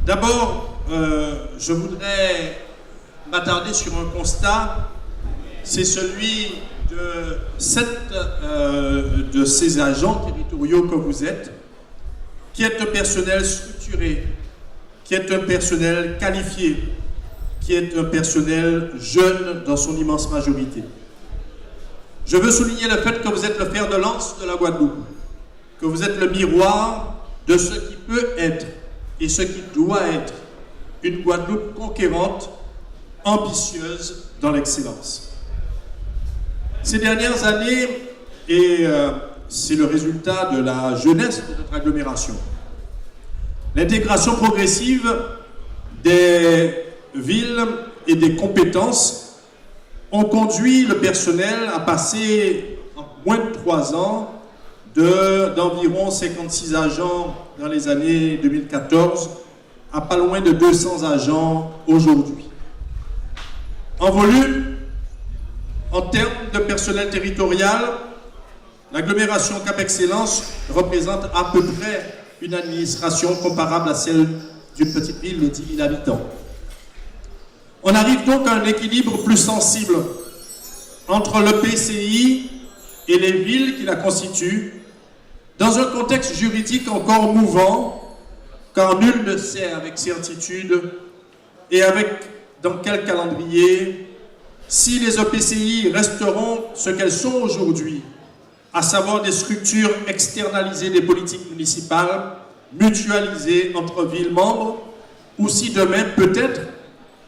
D'abord, je voudrais m'attarder sur un constat, c'est celui de 7 de ces agents territoriaux que vous êtes, qui est un personnel structuré, qui est un personnel qualifié, qui est un personnel jeune dans son immense majorité. Je veux souligner le fait que vous êtes le fer de lance de la Guadeloupe, que vous êtes le miroir de ce qui peut être et ce qui doit être une Guadeloupe conquérante, ambitieuse dans l'excellence. Ces dernières années, et c'est le résultat de la jeunesse de notre agglomération, l'intégration progressive des villes et des compétences ont conduit le personnel à passer en moins de 3 ans d'environ 56 agents dans les années 2014 à pas loin de 200 agents aujourd'hui. En volume, en termes de personnel territorial, l'agglomération Cap Excellence représente à peu près une administration comparable à celle d'une petite ville de 10 000 habitants. On arrive donc à un équilibre plus sensible entre le PCI et les villes qui la constituent, dans un contexte juridique encore mouvant, car nul ne sait avec certitude et dans quel calendrier, si les EPCI resteront ce qu'elles sont aujourd'hui, à savoir des structures externalisées des politiques municipales, mutualisées entre villes membres, ou si demain, peut-être,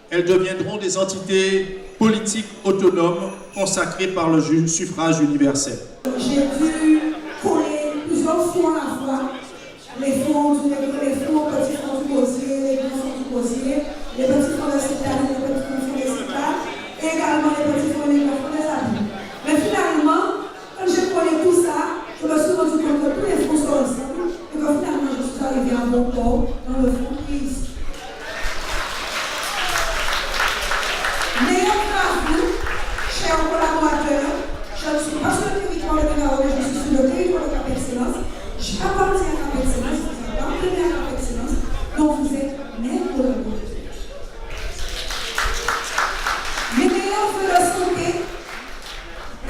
elles deviendront des entités politiques autonomes consacrées par le suffrage universel. J'ai dû coller plusieurs fonds à la fois, les fonds petits fonds du Gosier, les grands fonds du Gosier, les petits fonds de CETA, les petits fonds de CETA, et également les petits fonds et les grands fonds des amis. Mais finalement, quand j'ai collé tout ça, je me suis rendu compte que tous les fonds sont ensemble, et que finalement je suis arrivé à bon port dans le fonds qui est ici. Chers collaborateurs, je ne suis pas sur le territoire de Bégaoua, je suis sur le territoire de Cap Excellence. J'appartiens à Cap Excellence, vous appartenez à Cap Excellence, donc vous êtes mes collaborateurs. Les meilleurs feux de santé,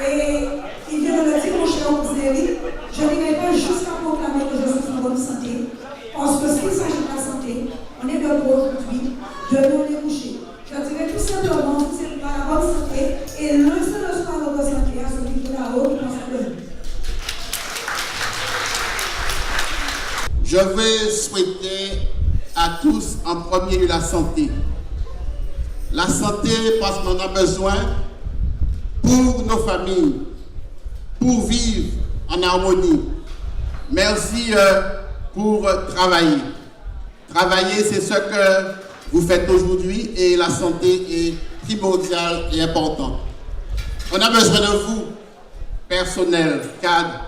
et il vient de le dire, mon cher Zéry, je n'irai pas jusqu'à proclamer que je suis en bonne santé, parce que s'il s'agit de la santé, on est de beau aujourd'hui, de nous les coucher. Je dirais tout simplement que c'est la bonne santé et le seul soin de notre santé à celui de la haute responsabilité. Je veux souhaiter à tous en premier lieu la santé. La santé parce qu'on en a besoin pour nos familles, pour vivre en harmonie. Merci pour travailler. Travailler, c'est ce que vous faites aujourd'hui et la santé est primordiale et importante. On a besoin de vous, personnel, cadre,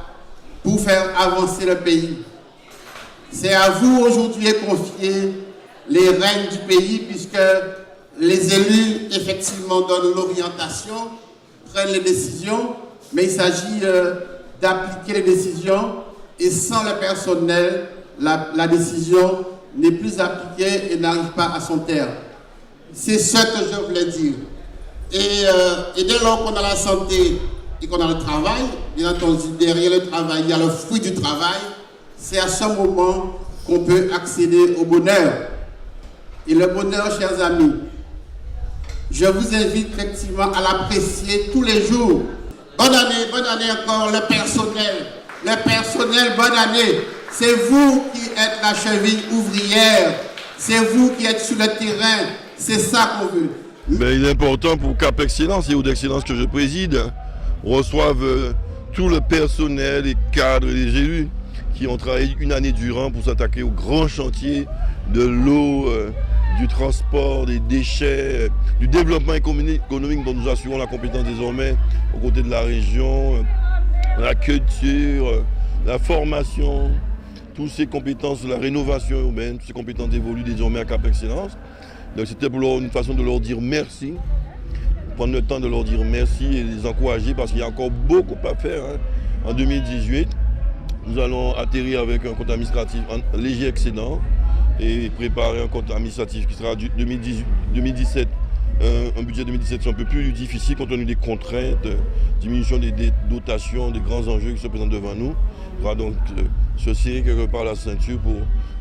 pour faire avancer le pays. C'est à vous aujourd'hui de confier les rênes du pays puisque les élus, effectivement, donnent l'orientation, prennent les décisions, mais il s'agit d'appliquer les décisions et sans le personnel, la décision n'est plus appliquée et n'arrive pas à son terme. C'est ce que je voulais dire. Et dès lors qu'on a la santé et qu'on a le travail, bien entendu, derrière le travail, il y a le fruit du travail, c'est à ce moment qu'on peut accéder au bonheur. Et le bonheur, chers amis, je vous invite effectivement à l'apprécier tous les jours. Bonne année encore, le personnel, bonne année. C'est vous qui êtes la cheville ouvrière, c'est vous qui êtes sur le terrain, c'est ça qu'on veut. Mais il est important pour Cap Excellence et Haute Excellence que je préside, reçoivent tout le personnel, les cadres et les élus qui ont travaillé une année durant pour s'attaquer au grand chantier de l'eau, du transport, des déchets, du développement économique dont nous assurons la compétence désormais aux côtés de la région, la culture, la formation, toutes ces compétences de la rénovation urbaine, toutes ces compétences évoluent désormais à Cap Excellence. Donc c'était pour une façon de leur dire merci, prendre le temps de leur dire merci et les encourager parce qu'il y a encore beaucoup à faire. Hein. En 2018, nous allons atterrir avec un compte administratif en léger excédent et préparer un compte administratif qui sera 2017. Un budget 2017 c'est un peu plus difficile compte tenu des contraintes, diminution des dotations, des grands enjeux qui se présentent devant nous. On va donc se serrer quelque part la ceinture pour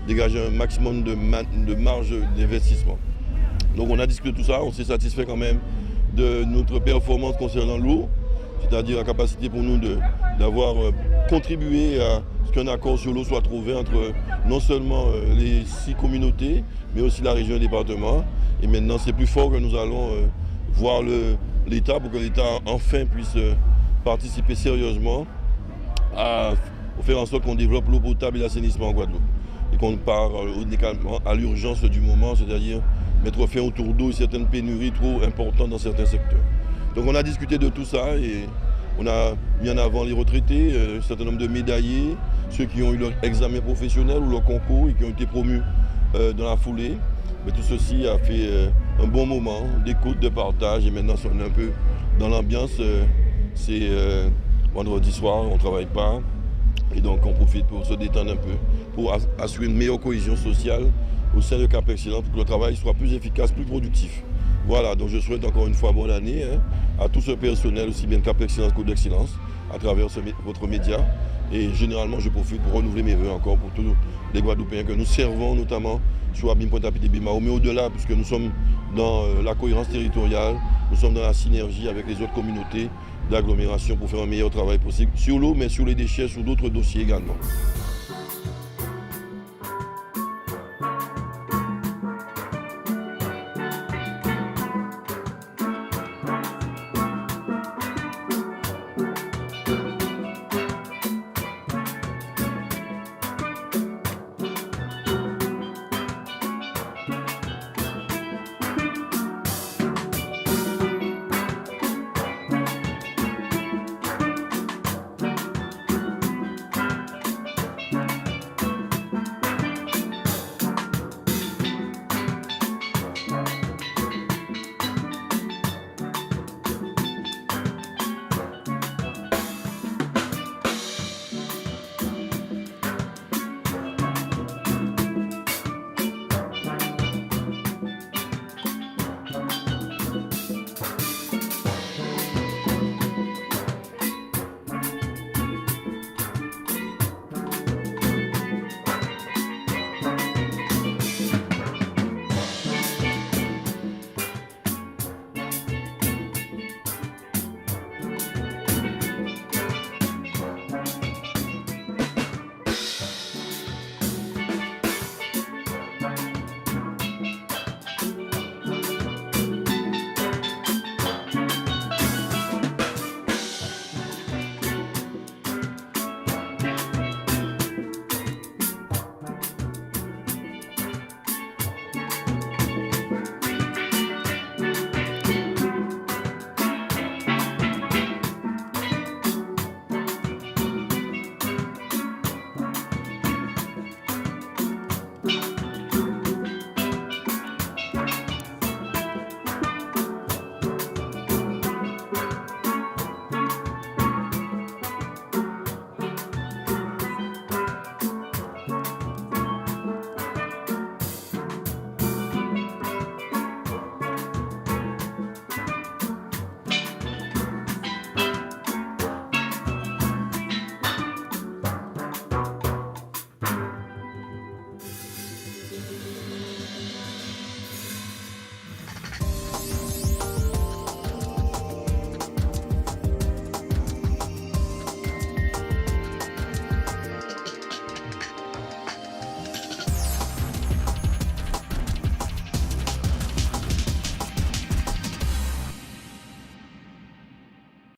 dégager un maximum de marge d'investissement. Donc on a discuté de tout ça, on s'est satisfait quand même de notre performance concernant l'eau, c'est-à-dire la capacité pour nous d'avoir contribué à ce qu'un accord sur l'eau soit trouvé entre non seulement les 6 communautés, mais aussi la région et le département. Et maintenant, c'est plus fort que nous allons voir l'État pour que l'État enfin puisse participer sérieusement à faire en sorte qu'on développe l'eau potable et l'assainissement en Guadeloupe. Et qu'on parle à l'urgence du moment, c'est-à-dire mettre fin autour d'eau et certaines pénuries trop importantes dans certains secteurs. Donc on a discuté de tout ça et on a mis en avant les retraités, un certain nombre de médaillés, ceux qui ont eu leur examen professionnel ou leur concours et qui ont été promus dans la foulée. Mais tout ceci a fait un bon moment d'écoute, de partage et maintenant on est un peu dans l'ambiance. C'est vendredi soir, on ne travaille pas et donc on profite pour se détendre un peu, pour assurer une meilleure cohésion sociale au sein de Cap Excellence pour que le travail soit plus efficace, plus productif. Voilà, donc je souhaite encore une fois bonne année à tout ce personnel, aussi bien Cap Excellence qu'Eau d'Excellence, à travers votre média. Et généralement, je profite pour renouveler mes vœux encore pour tous les Guadeloupéens que nous servons, notamment sur Abim Pointe-à-Pitre et Bimao, mais au-delà, puisque nous sommes dans la cohérence territoriale, nous sommes dans la synergie avec les autres communautés d'agglomération pour faire un meilleur travail possible sur l'eau, mais sur les déchets, sur d'autres dossiers également.